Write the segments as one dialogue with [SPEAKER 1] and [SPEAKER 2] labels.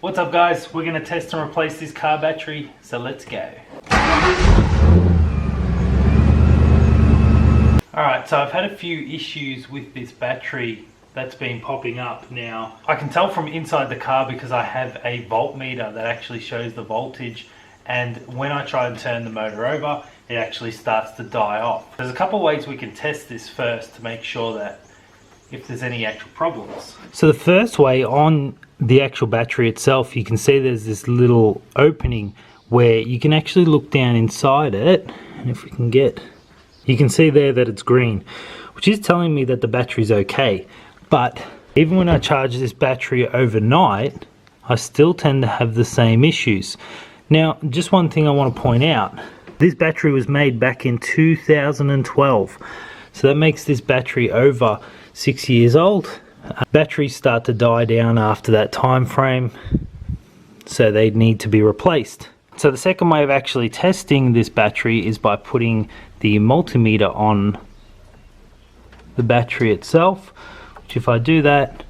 [SPEAKER 1] What's up guys, we're going to test and replace this car battery, so let's go. Alright, so I've had a few issues with this battery that's been popping up now. I can tell from inside the car because I have a voltmeter that actually shows the voltage, and when I try and turn the motor over, it actually starts to die off. There's a couple of ways we can test this first to make sure that if there's any actual problems. So the first way, on the actual battery itself, you can see there's this little opening where you can actually look down inside it, and if we can get, you can see there that it's green, which is telling me that the battery's okay. But even when I charge this battery overnight, I still tend to have the same issues. Now, just one thing I want to point out, this battery was made back in 2012, so that makes this battery over 6 years old. Batteries start to die down after that time frame, so they need to be replaced. So the second way of actually testing this battery is by putting the multimeter on the battery itself, which if I do that,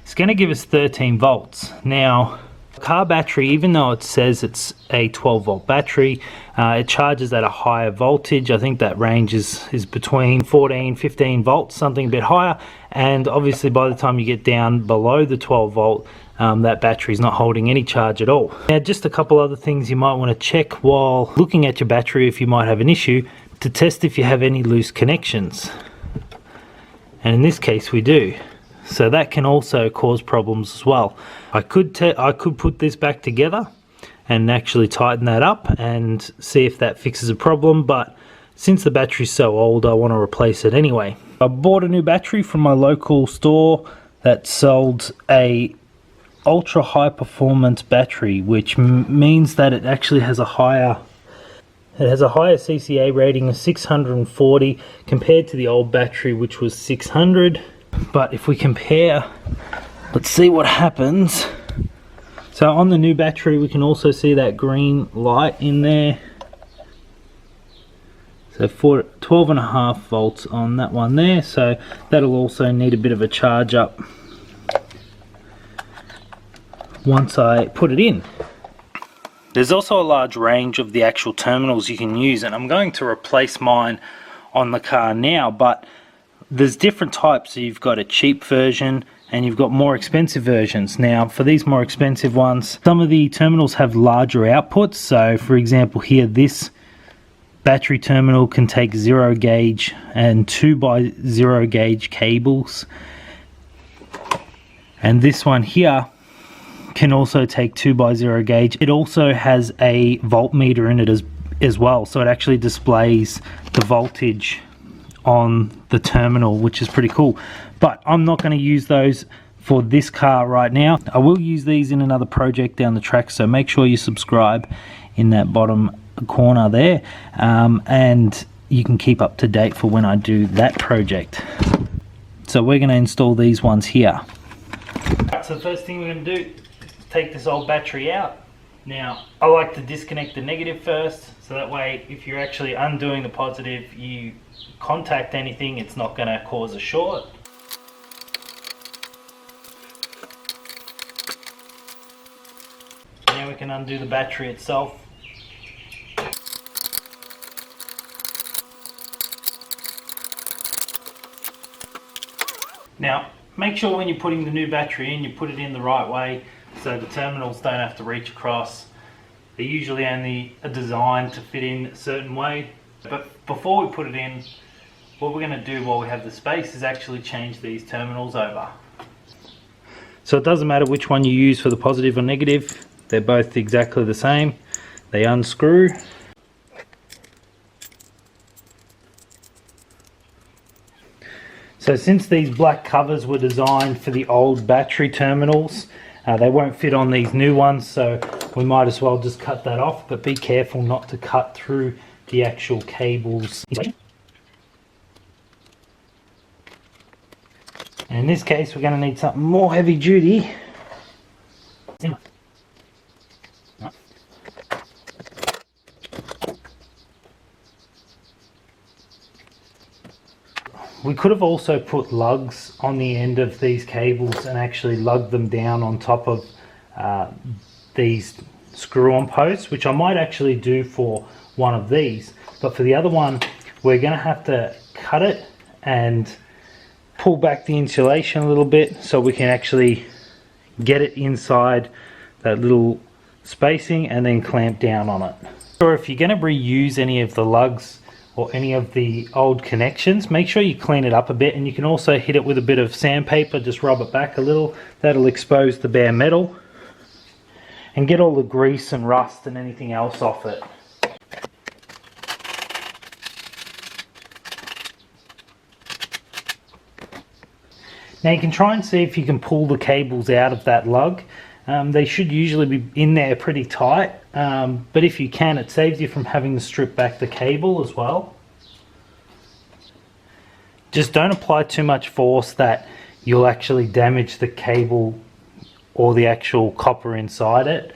[SPEAKER 1] it's going to give us 13 volts. Now, car battery, even though it says it's a 12 volt battery, it charges at a higher voltage. I think that range is between 14 15 volts, something a bit higher, and obviously by the time you get down below the 12 volt, that battery is not holding any charge at all. Now, just a couple other things you might want to check while looking at your battery if you might have an issue, to test if you have any loose connections, and in this case we do. So that can also cause problems as well. I could put this back together and actually tighten that up and see if that fixes a problem, but since the battery's so old, I want to replace it anyway. I bought a new battery from my local store that sold a ultra high performance battery, which means that it actually has a higher CCA rating of 640 compared to the old battery, which was 600. But if we compare, let's see what happens. So on the new battery, we can also see that green light in there. So for 12.5 volts on that one there, so that'll also need a bit of a charge up once I put it in. There's also a large range of the actual terminals you can use, and I'm going to replace mine on the car now, but there's different types. So you've got a cheap version and you've got more expensive versions. Now, for these more expensive ones, some of the terminals have larger outputs. So for example here, this battery terminal can take 0 gauge and 2x0 gauge cables, and this one here can also take 2x0 gauge. It also has a voltmeter in it as well, so it actually displays the voltage on the terminal, which is pretty cool. But I'm not going to use those for this car right now. I will use these in another project down the track, so make sure you subscribe in that bottom corner there, and you can keep up to date for when I do that project. So we're going to install these ones here. Right, so the first thing we're going to do is take this old battery out. Now, I like to disconnect the negative first, so that way if you're actually undoing the positive, you contact anything, it's not going to cause a short. Now we can undo the battery itself. Now, make sure when you're putting the new battery in, you put it in the right way so the terminals don't have to reach across. They're usually only designed to fit in a certain way. But before we put it in, what we're going to do while we have the space is actually change these terminals over. So it doesn't matter which one you use for the positive or negative, they're both exactly the same. They unscrew. So since these black covers were designed for the old battery terminals, they won't fit on these new ones, so we might as well just cut that off, but be careful not to cut through the actual cables. And in this case, we're going to need something more heavy duty. We could have also put lugs on the end of these cables and actually lug them down on top of these screw-on posts, which I might actually do for one of these, but for the other one we're going to have to cut it and pull back the insulation a little bit so we can actually get it inside that little spacing and then clamp down on it. Or if you're going to reuse any of the lugs or any of the old connections, make sure you clean it up a bit, and you can also hit it with a bit of sandpaper, just rub it back a little. That'll expose the bare metal and get all the grease and rust and anything else off it. Now you can try and see if you can pull the cables out of that lug. They should usually be in there pretty tight, but if you can, it saves you from having to strip back the cable as well. Just don't apply too much force that you'll actually damage the cable or the actual copper inside it.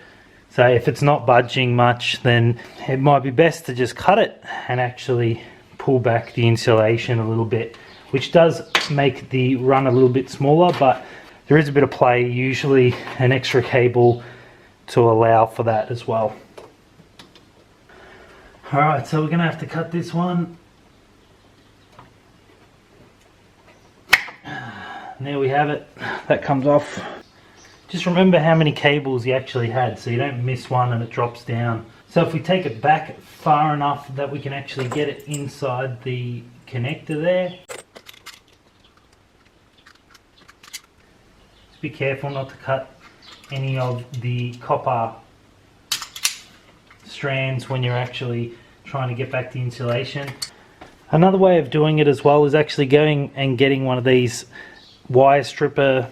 [SPEAKER 1] So if it's not budging much, then it might be best to just cut it and actually pull back the insulation a little bit, which does make the run a little bit smaller, but there is a bit of play, usually an extra cable to allow for that as well. Alright, so we're going to have to cut this one. And there we have it, that comes off. Just remember how many cables you actually had so you don't miss one and it drops down. So if we take it back far enough that we can actually get it inside the connector there. Just be careful not to cut any of the copper strands when you're actually trying to get back the insulation. Another way of doing it as well is actually going and getting one of these wire stripper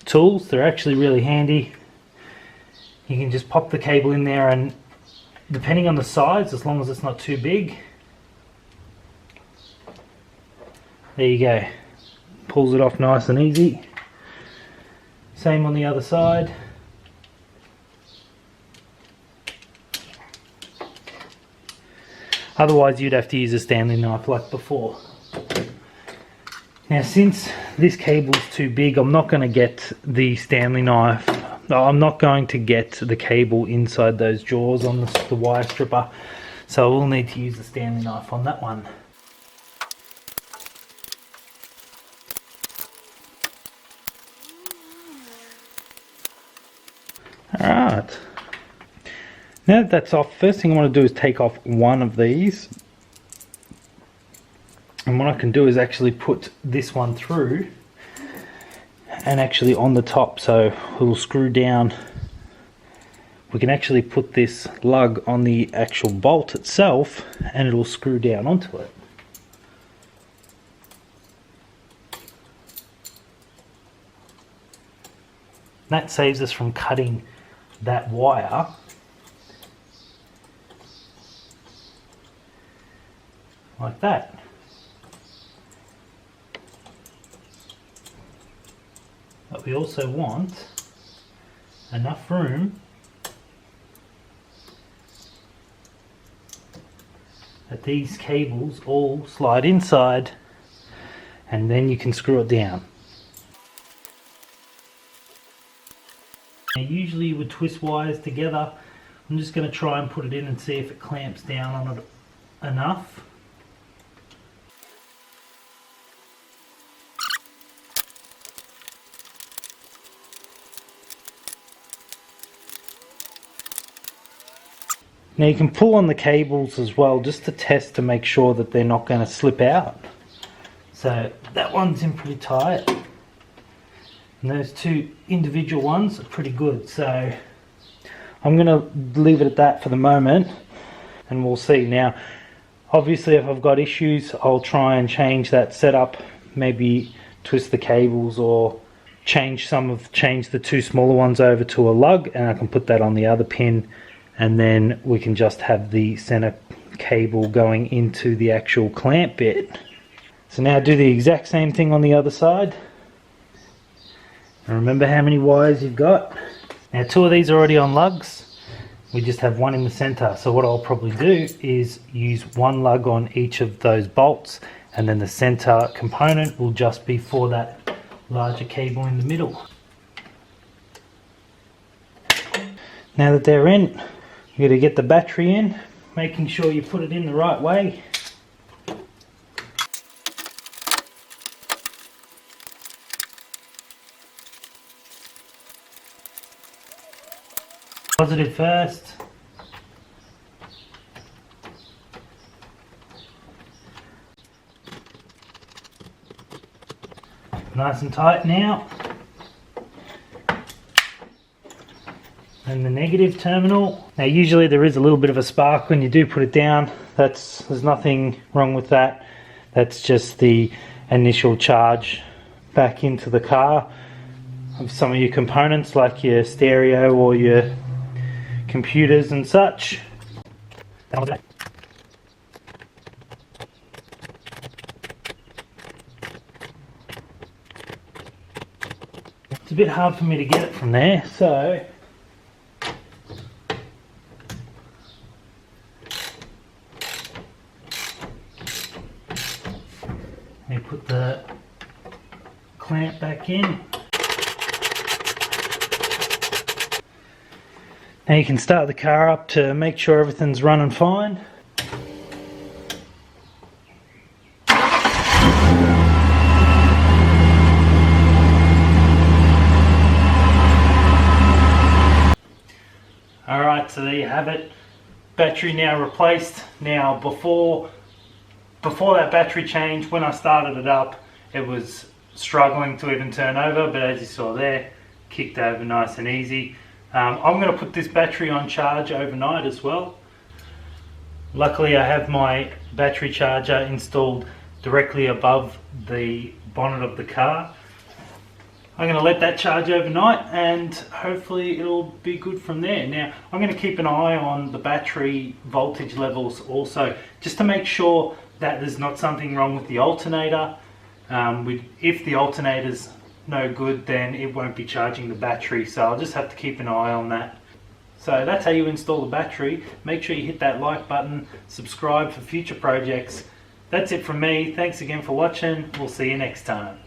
[SPEAKER 1] tools. They're actually really handy. You can just pop the cable in there, and depending on the size, as long as it's not too big, there you go, pulls it off nice and easy. Same on the other side. Otherwise you'd have to use a Stanley knife like before. Now since this cable's too big, I'm not going to get the Stanley knife. I'm not going to get the cable inside those jaws on the wire stripper, so we'll need to use the Stanley knife on that one. Alright, now that that's off, first thing I want to do is take off one of these. And what I can do is actually put this one through and actually on the top, so it'll screw down. We can actually put this lug on the actual bolt itself and it'll screw down onto it. That saves us from cutting that wire like that. But we also want enough room that these cables all slide inside, and then you can screw it down. Now, usually you would twist wires together. I'm just going to try and put it in and see if it clamps down on it enough. Now you can pull on the cables as well, just to test to make sure that they're not going to slip out. So that one's in pretty tight, and those two individual ones are pretty good. So I'm going to leave it at that for the moment, and we'll see. Now obviously if I've got issues, I'll try and change that setup, maybe twist the cables or change the two smaller ones over to a lug, and I can put that on the other pin, and then we can just have the center cable going into the actual clamp bit. So now do the exact same thing on the other side. And remember how many wires you've got. Now two of these are already on lugs. We just have one in the center. So what I'll probably do is use one lug on each of those bolts, and then the center component will just be for that larger cable in the middle. Now that they're in, you got to get the battery in, making sure you put it in the right way. Positive first. Nice and tight now. And the negative terminal. Now usually there is a little bit of a spark when you do put it down. There's nothing wrong with that. That's just the initial charge back into the car of some of your components like your stereo or your computers and such. It's a bit hard for me to get it from there, so let me put the clamp back in. Now you can start the car up to make sure everything's running fine. Alright, so there you have it. Battery now replaced. Now before that battery change, when I started it up, it was struggling to even turn over, but as you saw there, kicked over nice and easy. I'm going to put this battery on charge overnight as well. Luckily I have my battery charger installed directly above the bonnet of the car. I'm going to let that charge overnight and hopefully it'll be good from there. Now I'm going to keep an eye on the battery voltage levels also, just to make sure that there's not something wrong with the alternator. If the alternator's no good, then it won't be charging the battery, so I'll just have to keep an eye on that. So that's how you install the battery. Make sure you hit that like button, subscribe for future projects. That's it from me. Thanks again for watching. We'll see you next time.